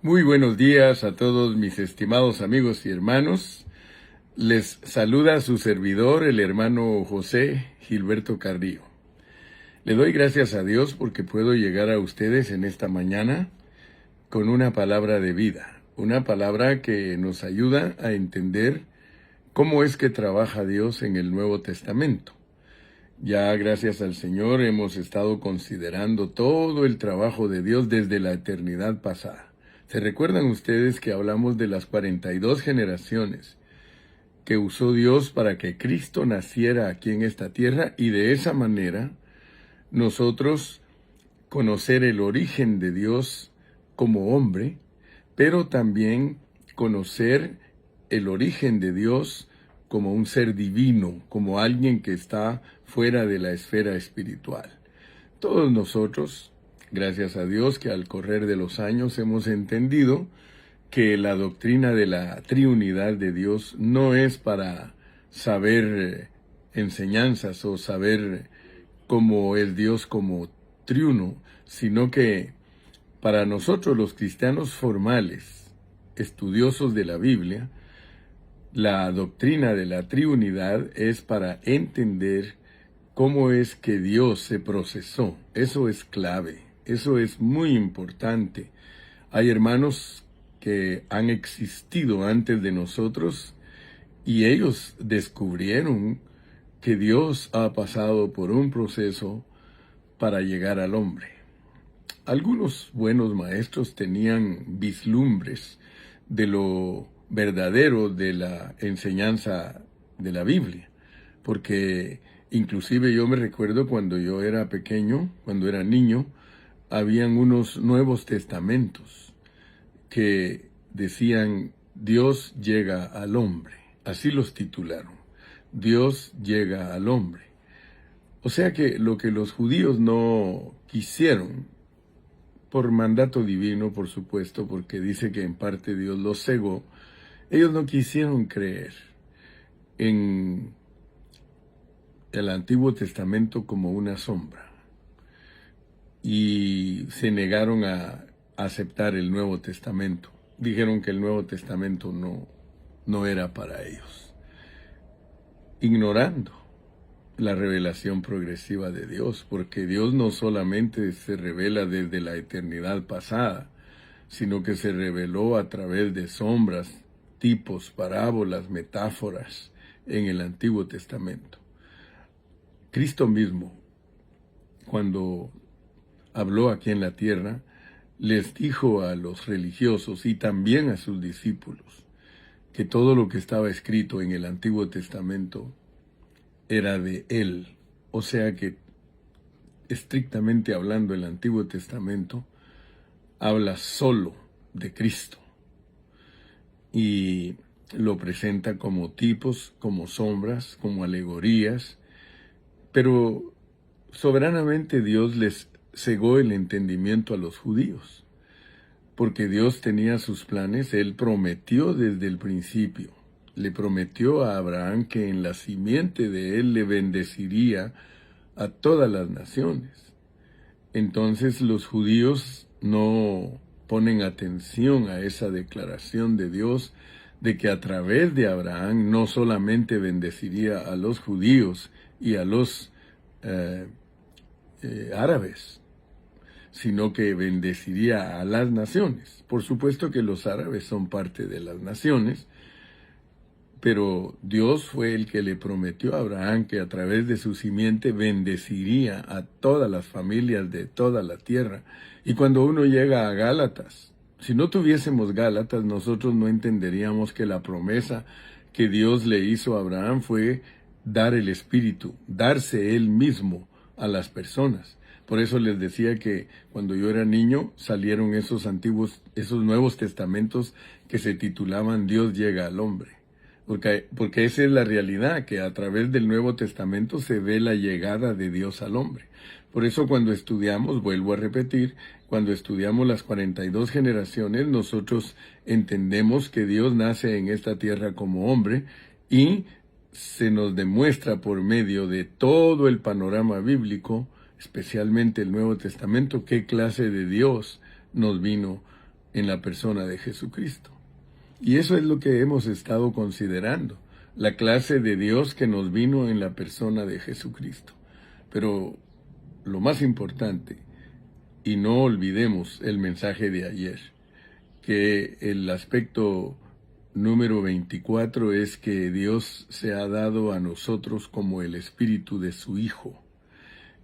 Muy buenos días a todos mis estimados amigos y hermanos. Les saluda su servidor, el hermano José Gilberto Carrillo. Le doy gracias a Dios porque puedo llegar a ustedes en esta mañana con una palabra de vida, una palabra que nos ayuda a entender cómo es que trabaja Dios en el Nuevo Testamento. Ya gracias al Señor hemos estado considerando todo el trabajo de Dios desde la eternidad pasada. ¿Se recuerdan ustedes que hablamos de las 42 generaciones que usó Dios para que Cristo naciera aquí en esta tierra y de esa manera nosotros conocer el origen de Dios como hombre, pero también conocer el origen de Dios como un ser divino, como alguien que está fuera de la esfera espiritual? Todos nosotros, gracias a Dios que al correr de los años hemos entendido que la doctrina de la triunidad de Dios no es para saber enseñanzas o saber cómo es Dios como triuno, sino que para nosotros los cristianos formales, estudiosos de la Biblia, la doctrina de la triunidad es para entender cómo es que Dios se procesó. Eso es clave, eso es muy importante. Hay hermanos que han existido antes de nosotros y ellos descubrieron que Dios ha pasado por un proceso para llegar al hombre. Algunos buenos maestros tenían vislumbres de lo verdadero de la enseñanza de la Biblia, porque inclusive yo me recuerdo cuando yo era pequeño, cuando era niño, habían unos nuevos testamentos que decían Dios llega al hombre, así los titularon, Dios llega al hombre. O sea que lo que los judíos no quisieron, por mandato divino, por supuesto, porque dice que en parte Dios los cegó, ellos no quisieron creer en el Antiguo Testamento como una sombra y se negaron a aceptar el Nuevo Testamento. Dijeron que el Nuevo Testamento no era para ellos, ignorando la revelación progresiva de Dios, porque Dios no solamente se revela desde la eternidad pasada, sino que se reveló a través de sombras, tipos, parábolas, metáforas en el Antiguo Testamento. Cristo mismo, cuando habló aquí en la tierra, les dijo a los religiosos y también a sus discípulos que todo lo que estaba escrito en el Antiguo Testamento era de Él. O sea que, estrictamente hablando, el Antiguo Testamento habla solo de Cristo y lo presenta como tipos, como sombras, como alegorías, pero soberanamente Dios les cegó el entendimiento a los judíos, porque Dios tenía sus planes. Él prometió desde el principio, le prometió a Abraham que en la simiente de él le bendeciría a todas las naciones. Entonces los judíos no ponen atención a esa declaración de Dios de que a través de Abraham no solamente bendeciría a los judíos y a los árabes, sino que bendeciría a las naciones. Por supuesto que los árabes son parte de las naciones, pero Dios fue el que le prometió a Abraham que a través de su simiente bendeciría a todas las familias de toda la tierra. Y cuando uno llega a Gálatas, si no tuviésemos Gálatas, nosotros no entenderíamos que la promesa que Dios le hizo a Abraham fue dar el Espíritu, darse Él mismo a las personas. Por eso les decía que cuando yo era niño salieron esos nuevos testamentos que se titulaban Dios llega al hombre. Porque esa es la realidad, que a través del Nuevo Testamento se ve la llegada de Dios al hombre. Por eso cuando estudiamos, vuelvo a repetir, cuando estudiamos las 42 generaciones, nosotros entendemos que Dios nace en esta tierra como hombre y se nos demuestra por medio de todo el panorama bíblico, especialmente el Nuevo Testamento, qué clase de Dios nos vino en la persona de Jesucristo. Y eso es lo que hemos estado considerando, la clase de Dios que nos vino en la persona de Jesucristo. Pero lo más importante, y no olvidemos el mensaje de ayer, que el aspecto número 24 es que Dios se ha dado a nosotros como el espíritu de su Hijo.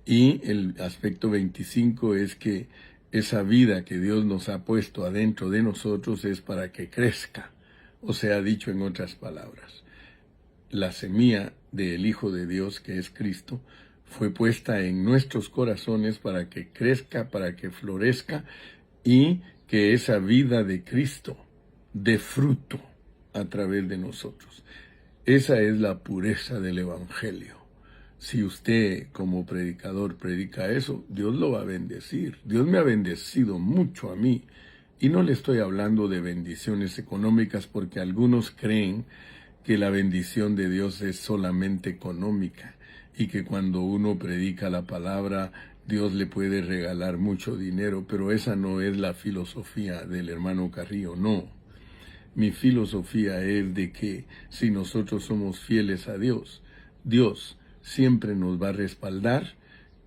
Y el aspecto 25 es que esa vida que Dios nos ha puesto adentro de nosotros es para que crezca. O sea, dicho en otras palabras, la semilla del Hijo de Dios, que es Cristo, fue puesta en nuestros corazones para que crezca, para que florezca y que esa vida de Cristo dé fruto a través de nosotros. Esa es la pureza del Evangelio. Si usted como predicador predica eso, Dios lo va a bendecir. Dios me ha bendecido mucho a mí. Y no le estoy hablando de bendiciones económicas porque algunos creen que la bendición de Dios es solamente económica y que cuando uno predica la palabra, Dios le puede regalar mucho dinero, pero esa no es la filosofía del hermano Carrillo, no. Mi filosofía es de que si nosotros somos fieles a Dios, Dios siempre nos va a respaldar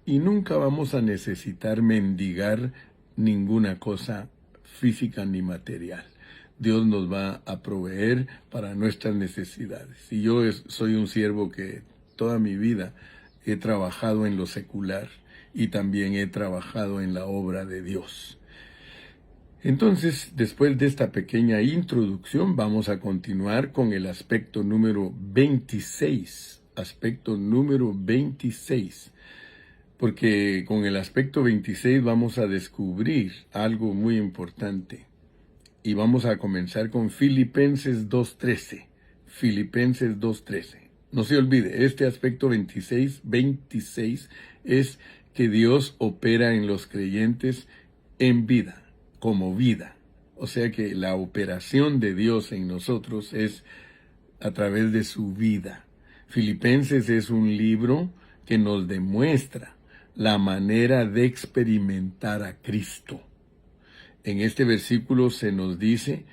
y nunca vamos a necesitar mendigar ninguna cosa física ni material. Dios nos va a proveer para nuestras necesidades. Y yo soy un siervo que toda mi vida he trabajado en lo secular y también he trabajado en la obra de Dios. Entonces, después de esta pequeña introducción, vamos a continuar con el aspecto número 26. Aspecto número 26. Porque con el aspecto 26 vamos a descubrir algo muy importante. Y vamos a comenzar con Filipenses 2:13. Filipenses 2:13. No se olvide, este aspecto 26 es que Dios opera en los creyentes en vida, como vida. O sea que la operación de Dios en nosotros es a través de su vida. Filipenses es un libro que nos demuestra la manera de experimentar a Cristo. En este versículo se nos dice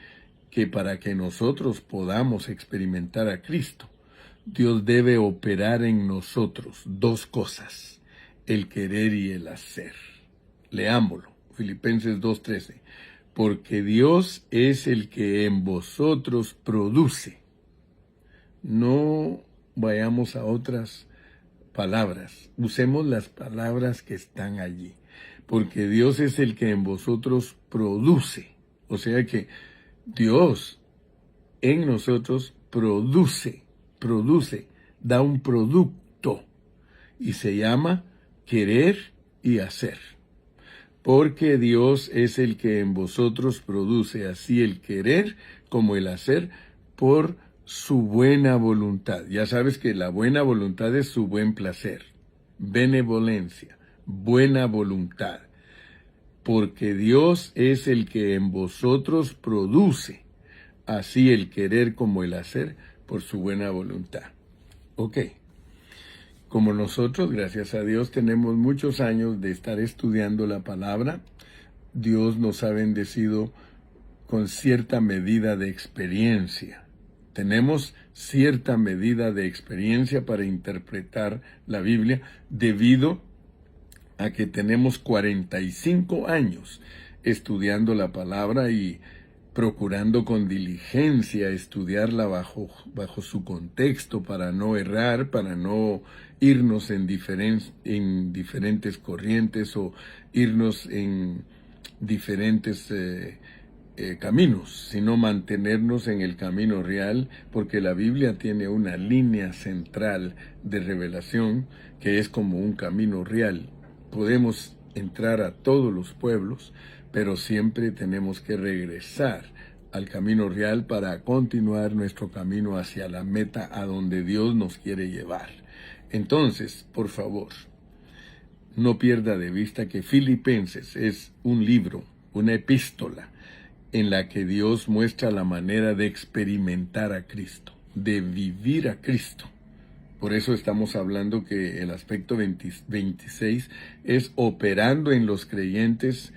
que para que nosotros podamos experimentar a Cristo, Dios debe operar en nosotros dos cosas, el querer y el hacer. Leámoslo, Filipenses 2:13. Porque Dios es el que en vosotros produce. No vayamos a otras palabras, usemos las palabras que están allí. Porque Dios es el que en vosotros produce. O sea que Dios en nosotros produce, da un producto y se llama querer y hacer. Porque Dios es el que en vosotros produce así el querer como el hacer por su buena voluntad. Ya sabes que la buena voluntad es su buen placer, benevolencia, buena voluntad. Porque Dios es el que en vosotros produce así el querer como el hacer por su buena voluntad. Ok. Como nosotros, gracias a Dios, tenemos muchos años de estar estudiando la palabra, Dios nos ha bendecido con cierta medida de experiencia. Tenemos cierta medida de experiencia para interpretar la Biblia debido a que tenemos 45 años estudiando la palabra y procurando con diligencia estudiarla bajo su contexto para no errar, para no irnos en diferentes corrientes o irnos en diferentes caminos, sino mantenernos en el camino real, porque la Biblia tiene una línea central de revelación que es como un camino real. Podemos entrar a todos los pueblos, pero siempre tenemos que regresar al camino real para continuar nuestro camino hacia la meta a donde Dios nos quiere llevar. Entonces, por favor, no pierda de vista que Filipenses es un libro, una epístola, en la que Dios muestra la manera de experimentar a Cristo, de vivir a Cristo. Por eso estamos hablando que el aspecto 26 es operando en los creyentes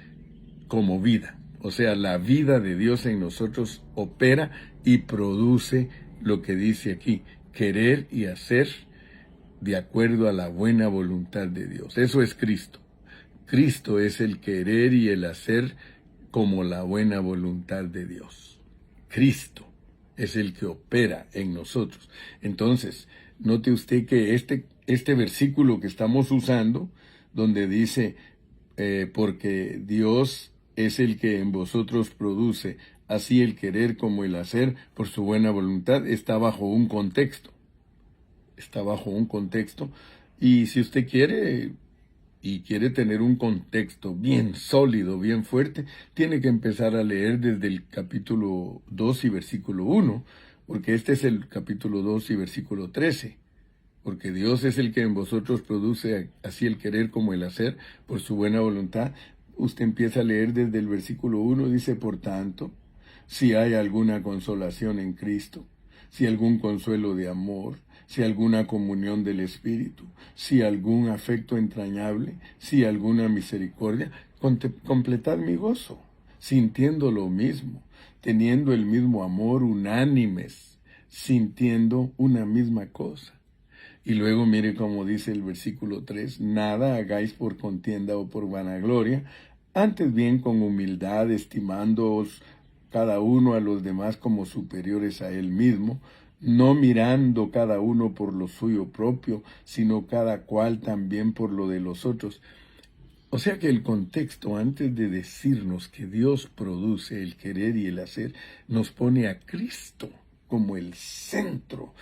como vida. O sea, la vida de Dios en nosotros opera y produce lo que dice aquí, querer y hacer de acuerdo a la buena voluntad de Dios. Eso es Cristo. Cristo es el querer y el hacer como la buena voluntad de Dios. Cristo es el que opera en nosotros. Entonces, note usted que este versículo que estamos usando, donde dice, porque Dios es el que en vosotros produce, así el querer como el hacer por su buena voluntad, está bajo un contexto. Está bajo un contexto. Y si usted quiere tener un contexto bien sólido, bien fuerte, tiene que empezar a leer desde el capítulo 2 y versículo 1, porque este es el capítulo 2 y versículo 13. Porque Dios es el que en vosotros produce así el querer como el hacer por su buena voluntad. Usted empieza a leer desde el versículo 1, dice, por tanto, si hay alguna consolación en Cristo, si algún consuelo de amor, si alguna comunión del Espíritu, si algún afecto entrañable, si alguna misericordia, completad mi gozo, sintiendo lo mismo, teniendo el mismo amor, unánimes, sintiendo una misma cosa. Y luego mire cómo dice el versículo 3, nada hagáis por contienda o por vanagloria, antes bien con humildad, estimándoos cada uno a los demás como superiores a él mismo, no mirando cada uno por lo suyo propio, sino cada cual también por lo de los otros. O sea que el contexto, antes de decirnos que Dios produce el querer y el hacer, nos pone a Cristo como el centro.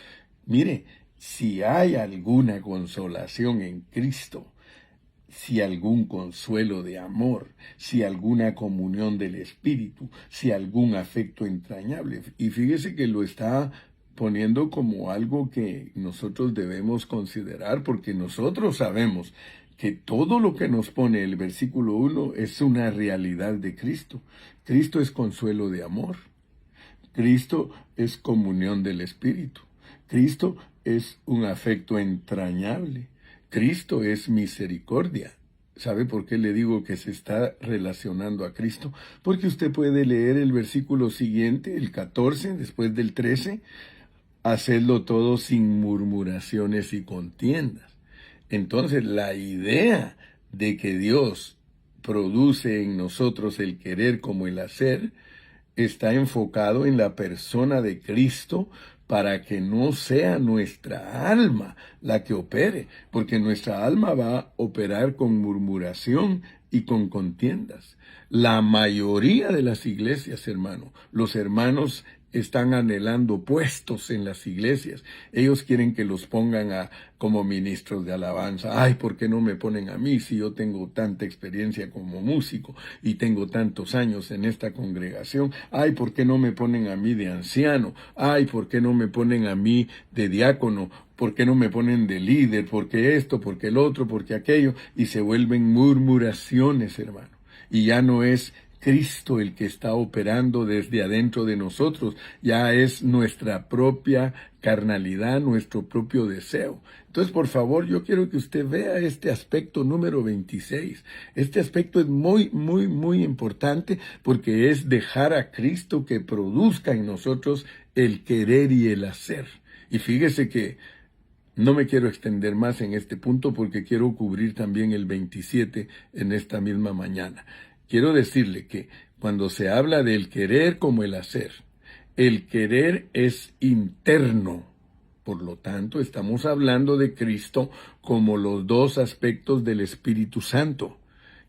Mire, si hay alguna consolación en Cristo, si algún consuelo de amor, si alguna comunión del Espíritu, si algún afecto entrañable. Y fíjese que lo está poniendo como algo que nosotros debemos considerar, porque nosotros sabemos que todo lo que nos pone el versículo 1 es una realidad de Cristo. Cristo es consuelo de amor. Cristo es comunión del Espíritu. Cristo es un afecto entrañable. Cristo es misericordia. ¿Sabe por qué le digo que se está relacionando a Cristo? Porque usted puede leer el versículo siguiente, el 14, después del 13, hacedlo todo sin murmuraciones y contiendas. Entonces, la idea de que Dios produce en nosotros el querer como el hacer, está enfocado en la persona de Cristo para que no sea nuestra alma la que opere, porque nuestra alma va a operar con murmuración y con contiendas. La mayoría de las iglesias, hermano, los hermanos están anhelando puestos en las iglesias. Ellos quieren que los pongan como ministros de alabanza. Ay, ¿por qué no me ponen a mí si yo tengo tanta experiencia como músico y tengo tantos años en esta congregación? Ay, ¿por qué no me ponen a mí de anciano? Ay, ¿por qué no me ponen a mí de diácono? ¿Por qué no me ponen de líder? ¿Por qué esto? ¿Por qué el otro? ¿Por qué aquello? Y se vuelven murmuraciones, hermano. Y ya no es Cristo el que está operando desde adentro de nosotros, ya es nuestra propia carnalidad, nuestro propio deseo. Entonces, por favor, yo quiero que usted vea este aspecto número 26. Este aspecto es muy, muy, muy importante porque es dejar a Cristo que produzca en nosotros el querer y el hacer. Y fíjese que no me quiero extender más en este punto porque quiero cubrir también el 27 en esta misma mañana. Quiero decirle que cuando se habla del querer como el hacer, el querer es interno. Por lo tanto, estamos hablando de Cristo como los dos aspectos del Espíritu Santo.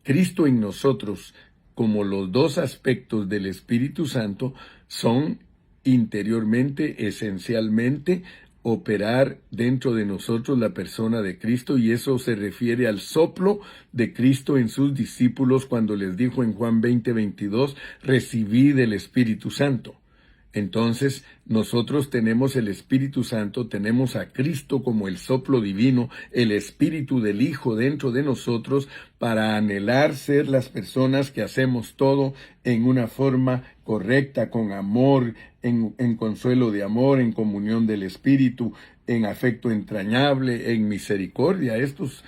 Cristo en nosotros como los dos aspectos del Espíritu Santo son interiormente, esencialmente, operar dentro de nosotros la persona de Cristo, y eso se refiere al soplo de Cristo en sus discípulos cuando les dijo en Juan 20:22, recibid el Espíritu Santo. Entonces, nosotros tenemos el Espíritu Santo, tenemos a Cristo como el soplo divino, el Espíritu del Hijo dentro de nosotros, para anhelar ser las personas que hacemos todo en una forma correcta, con amor, en consuelo de amor, en comunión del Espíritu, en afecto entrañable, en misericordia. Estos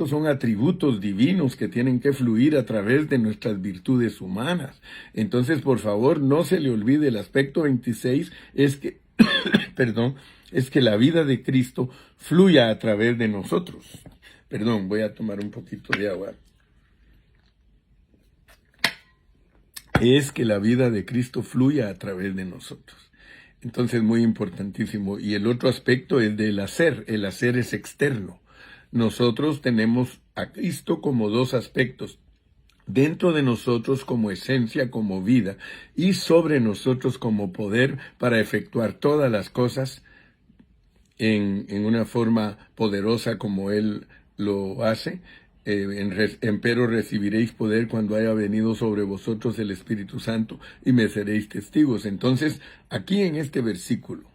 son atributos divinos que tienen que fluir a través de nuestras virtudes humanas. Entonces, por favor, no se le olvide el aspecto 26, es que, perdón, es que la vida de Cristo fluya a través de nosotros. Perdón, voy a tomar un poquito de agua. Es que la vida de Cristo fluya a través de nosotros. Entonces, muy importantísimo. Y el otro aspecto es del hacer. El hacer es externo. Nosotros tenemos a Cristo como dos aspectos. Dentro de nosotros como esencia, como vida, y sobre nosotros como poder para efectuar todas las cosas en una forma poderosa como Él lo hace. Empero recibiréis poder cuando haya venido sobre vosotros el Espíritu Santo y me seréis testigos. Entonces, aquí en este versículo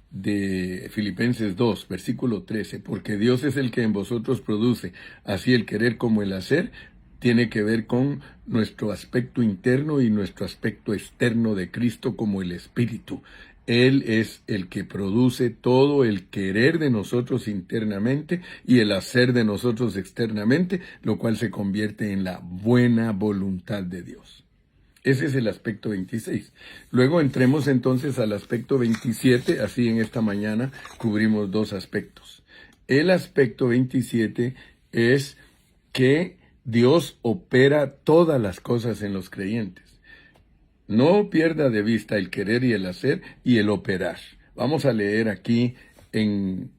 de Filipenses 2, versículo 13, porque Dios es el que en vosotros produce así el querer como el hacer, tiene que ver con nuestro aspecto interno y nuestro aspecto externo de Cristo como el Espíritu. Él es el que produce todo el querer de nosotros internamente y el hacer de nosotros externamente, lo cual se convierte en la buena voluntad de Dios. Ese es el aspecto 26. Luego entremos entonces al aspecto 27, así en esta mañana cubrimos dos aspectos. El aspecto 27 es que Dios opera todas las cosas en los creyentes. No pierda de vista el querer y el hacer y el operar. Vamos a leer aquí en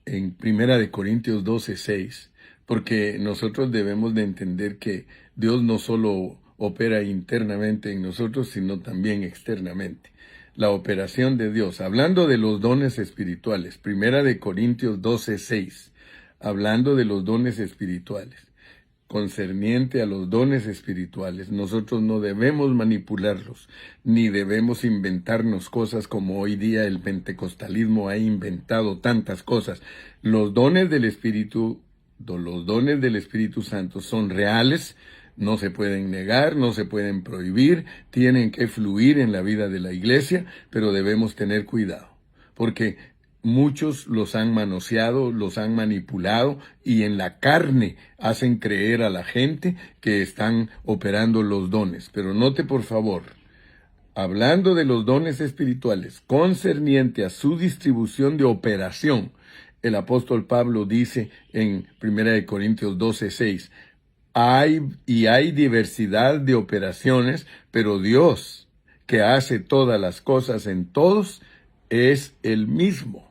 1 Corintios 12:6, porque nosotros debemos de entender que Dios no solo opera internamente en nosotros, sino también externamente. La operación de Dios, hablando de los dones espirituales, 1 Corintios 12:6, hablando de los dones espirituales. Concerniente a los dones espirituales, nosotros no debemos manipularlos, ni debemos inventarnos cosas como hoy día el pentecostalismo ha inventado tantas cosas. Los dones del Espíritu Santo son reales, no se pueden negar, no se pueden prohibir, tienen que fluir en la vida de la iglesia, pero debemos tener cuidado, porque muchos los han manoseado, los han manipulado y en la carne hacen creer a la gente que están operando los dones. Pero note por favor, hablando de los dones espirituales, concerniente a su distribución de operación, el apóstol Pablo dice en 1 Corintios 12:6, hay diversidad de operaciones, pero Dios, que hace todas las cosas en todos, es el mismo.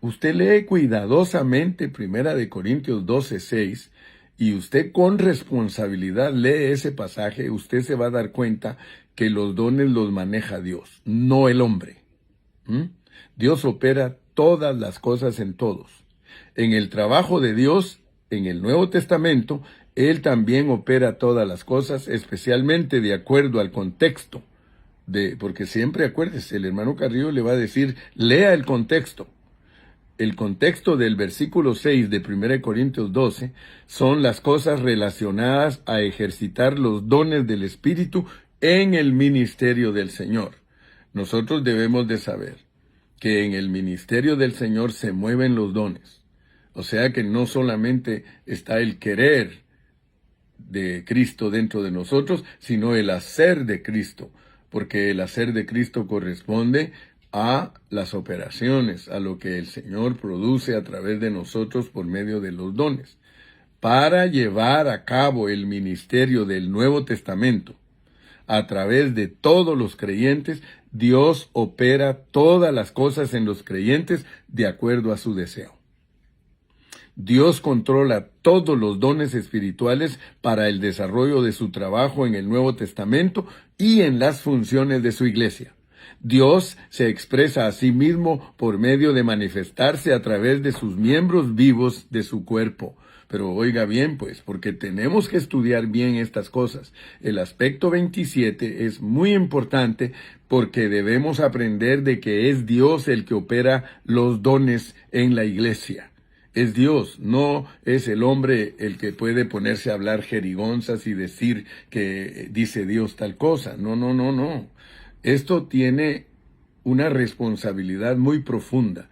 Usted lee cuidadosamente 1 Corintios 12:6 y usted con responsabilidad lee ese pasaje, usted se va a dar cuenta que los dones los maneja Dios, no el hombre. Dios opera todas las cosas en todos. En el trabajo de Dios, en el Nuevo Testamento, Él también opera todas las cosas, especialmente de acuerdo al contexto. Porque siempre acuérdese, el hermano Carrillo le va a decir, lea el contexto. El contexto del versículo 6 de 1 Corintios 12 son las cosas relacionadas a ejercitar los dones del Espíritu en el ministerio del Señor. Nosotros debemos de saber que en el ministerio del Señor se mueven los dones. O sea que no solamente está el querer de Cristo dentro de nosotros, sino el hacer de Cristo, porque el hacer de Cristo corresponde a las operaciones, a lo que el Señor produce a través de nosotros por medio de los dones. Para llevar a cabo el ministerio del Nuevo Testamento, a través de todos los creyentes, Dios opera todas las cosas en los creyentes de acuerdo a su deseo. Dios controla todos los dones espirituales para el desarrollo de su trabajo en el Nuevo Testamento y en las funciones de su iglesia. Dios se expresa a sí mismo por medio de manifestarse a través de sus miembros vivos de su cuerpo. Pero oiga bien, pues, porque tenemos que estudiar bien estas cosas. El aspecto 27 es muy importante porque debemos aprender de que es Dios el que opera los dones en la iglesia. Es Dios, no es el hombre el que puede ponerse a hablar jerigonzas y decir que dice Dios tal cosa. No, no, no, no. Esto tiene una responsabilidad muy profunda.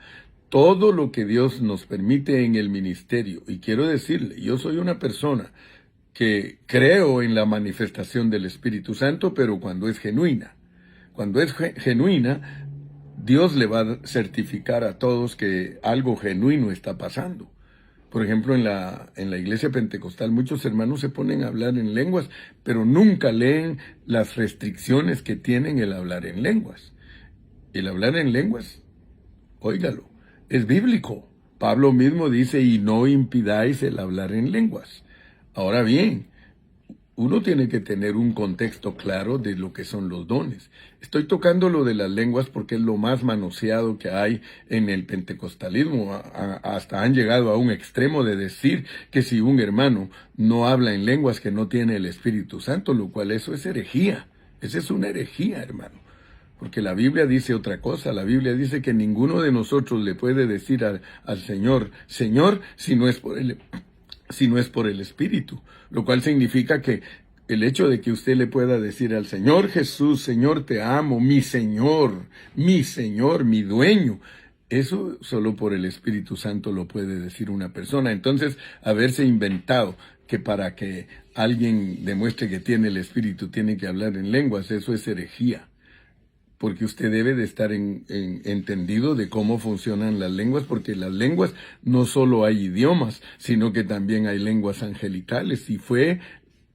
Todo lo que Dios nos permite en el ministerio, y quiero decirle, yo soy una persona que creo en la manifestación del Espíritu Santo, pero cuando es genuina. Cuando es genuina, Dios le va a certificar a todos que algo genuino está pasando. Por ejemplo, en la iglesia pentecostal muchos hermanos se ponen a hablar en lenguas, pero nunca leen las restricciones que tienen el hablar en lenguas. El hablar en lenguas, óigalo, es bíblico. Pablo mismo dice, y no impidáis el hablar en lenguas. Ahora bien, uno tiene que tener un contexto claro de lo que son los dones. Estoy tocando lo de las lenguas porque es lo más manoseado que hay en el pentecostalismo. Hasta han llegado a un extremo de decir que si un hermano no habla en lenguas que no tiene el Espíritu Santo, lo cual eso es herejía. Esa es una herejía, hermano. Porque la Biblia dice otra cosa. La Biblia dice que ninguno de nosotros le puede decir al Señor, Señor, si no es por el Espíritu, lo cual significa que el hecho de que usted le pueda decir al Señor Jesús, Señor, te amo, mi Señor, mi dueño, eso solo por el Espíritu Santo lo puede decir una persona. Entonces, haberse inventado que para que alguien demuestre que tiene el Espíritu tiene que hablar en lenguas, eso es herejía. Porque usted debe de estar entendido de cómo funcionan las lenguas, porque las lenguas no solo hay idiomas, sino que también hay lenguas angelicales, y fue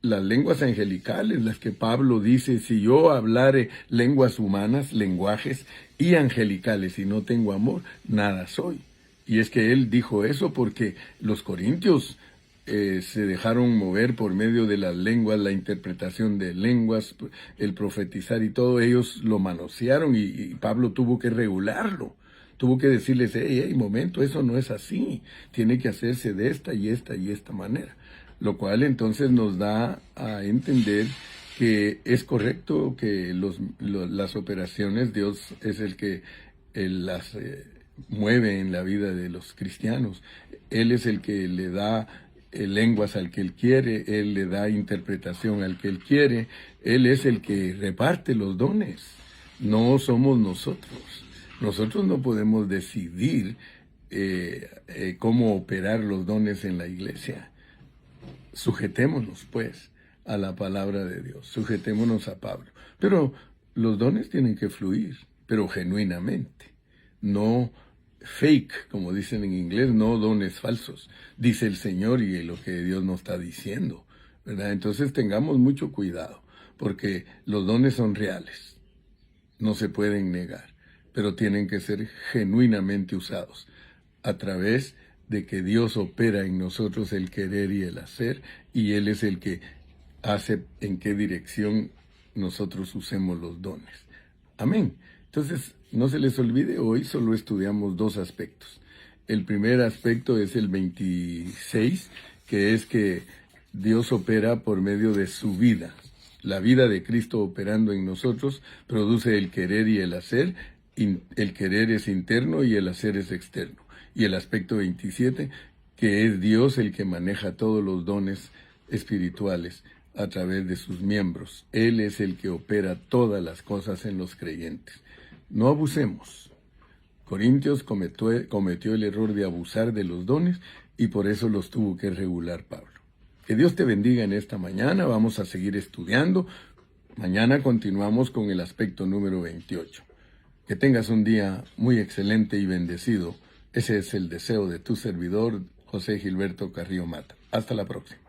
las lenguas angelicales las que Pablo dice, si yo hablare lenguas humanas, lenguajes y angelicales y no tengo amor, nada soy. Y es que él dijo eso porque los corintios se dejaron mover por medio de las lenguas, la interpretación de lenguas, el profetizar y todo, ellos lo manosearon y Pablo tuvo que regularlo. Tuvo que decirles, hey, momento, eso no es así, tiene que hacerse de esta y esta y esta manera. Lo cual entonces nos da a entender que es correcto que las operaciones, Dios es el que las mueve en la vida de los cristianos. Él es el que le da lenguas al que Él quiere, Él le da interpretación al que Él quiere, Él es el que reparte los dones, no somos nosotros. Nosotros no podemos decidir cómo operar los dones en la iglesia. Sujetémonos, pues, a la palabra de Dios, sujetémonos a Pablo. Pero los dones tienen que fluir, pero genuinamente, no fake, como dicen en inglés, no dones falsos, dice el Señor y lo que Dios nos está diciendo, ¿verdad? Entonces tengamos mucho cuidado, porque los dones son reales, no se pueden negar, pero tienen que ser genuinamente usados a través de que Dios opera en nosotros el querer y el hacer, y Él es el que hace en qué dirección nosotros usemos los dones. Amén. Entonces, no se les olvide, hoy solo estudiamos dos aspectos. El primer aspecto es el 26, que es que Dios opera por medio de su vida. La vida de Cristo operando en nosotros produce el querer y el hacer. El querer es interno y el hacer es externo. Y el aspecto 27, que es Dios el que maneja todos los dones espirituales a través de sus miembros. Él es el que opera todas las cosas en los creyentes. No abusemos. Corintios cometió el error de abusar de los dones y por eso los tuvo que regular Pablo. Que Dios te bendiga en esta mañana. Vamos a seguir estudiando. Mañana continuamos con el aspecto número 28. Que tengas un día muy excelente y bendecido. Ese es el deseo de tu servidor, José Gilberto Carrillo Mata. Hasta la próxima.